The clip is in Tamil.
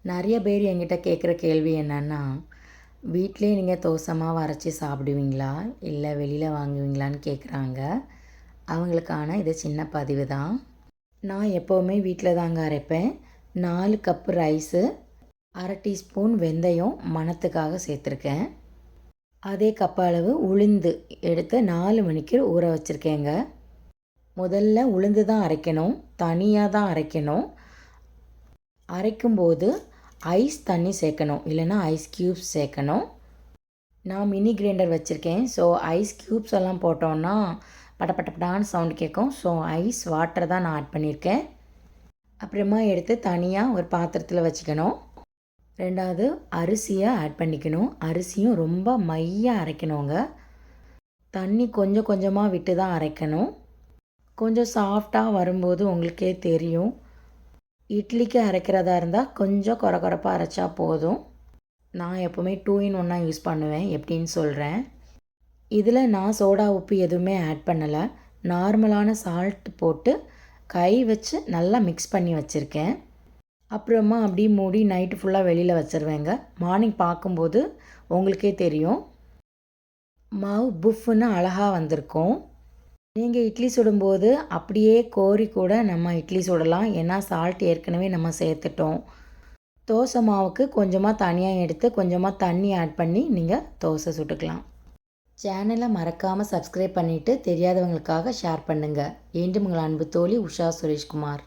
நிறைய பேர் என்கிட்ட கேட்குற கேள்வி என்னென்னா, வீட்டிலே நீங்கள் தோசை மாவு அரைச்சி சாப்பிடுவீங்களா? இல்லை வெளியில் வாங்குவீங்களான்னு கேட்குறாங்க. அவங்களுக்கான இது சின்ன பதிவு தான். நான் எப்போவுமே வீட்டில் தாங்க அரைப்பேன். 4 கப்பு ரைஸு, 1/2 டீஸ்பூன் வெந்தயம் மணத்துக்காக சேர்த்துருக்கேன். அதே கப் அளவு உளுந்து எடுத்து 4 மணிக்கு ஊற வச்சுருக்கேங்க. முதல்ல உளுந்து தான் அரைக்கணும், தனியாக தான் அரைக்கணும். அரைக்கும்போது ஐஸ் தண்ணி சேர்க்கணும், இல்லைன்னா ஐஸ் க்யூப்ஸ் சேர்க்கணும். நான் மினி கிரைண்டர் வச்சுருக்கேன். ஸோ ஐஸ் க்யூப்ஸ் எல்லாம் போட்டோன்னா படப்படப்படான்னு சவுண்டு கேட்கும். ஸோ ஐஸ் வாட்டர் தான் நான் ஆட் பண்ணியிருக்கேன். அப்புறமா எடுத்து தனியாக ஒரு பாத்திரத்தில் வச்சுக்கணும். 2வது அரிசியை ஆட் பண்ணிக்கணும். அரிசியும் ரொம்ப மையாக அரைக்கணுங்க. தண்ணி கொஞ்சம் கொஞ்சமாக விட்டு தான் அரைக்கணும். கொஞ்சம் சாஃப்டாக வரும்போது உங்களுக்கே தெரியும். இட்லிக்கு அரைக்கிறதா இருந்தால் கொஞ்சம் கொரகொரப்பாக அரைச்சா போதும். நான் எப்போவுமே 2 in 1 யூஸ் பண்ணுவேன். எப்படின்னு சொல்கிறேன். இதில் நான் சோடா உப்பு எதுவுமே ஆட் பண்ணலை. நார்மலான சால்ட் போட்டு கை வச்சு நல்லா மிக்ஸ் பண்ணி வச்சுருக்கேன். அப்புறமா அப்படியே மூடி நைட்டு ஃபுல்லாக வெளியில் வச்சுருவேங்க. மார்னிங் பார்க்கும்போது உங்களுக்கே தெரியும், மாவு புஃப்னு அழகாக வந்திருக்கும். நீங்கள் இட்லி சுடும்போது அப்படியே கோரி கூட நம்ம இட்லி சுடலாம். ஏன்னா சால்ட் ஏற்கனவே நம்ம சேர்த்துட்டோம். தோசை மாவுக்கு கொஞ்சமாக தனியாக எடுத்து கொஞ்சமாக தண்ணி ஆட் பண்ணி நீங்கள் தோசை சுட்டுக்கலாம். சேனலை மறக்காமல் சப்ஸ்கிரைப் பண்ணிவிட்டு தெரியாதவங்களுக்காக ஷேர் பண்ணுங்கள். மீண்டும் உங்கள் அன்பு தோழி உஷா சுரேஷ்குமார்.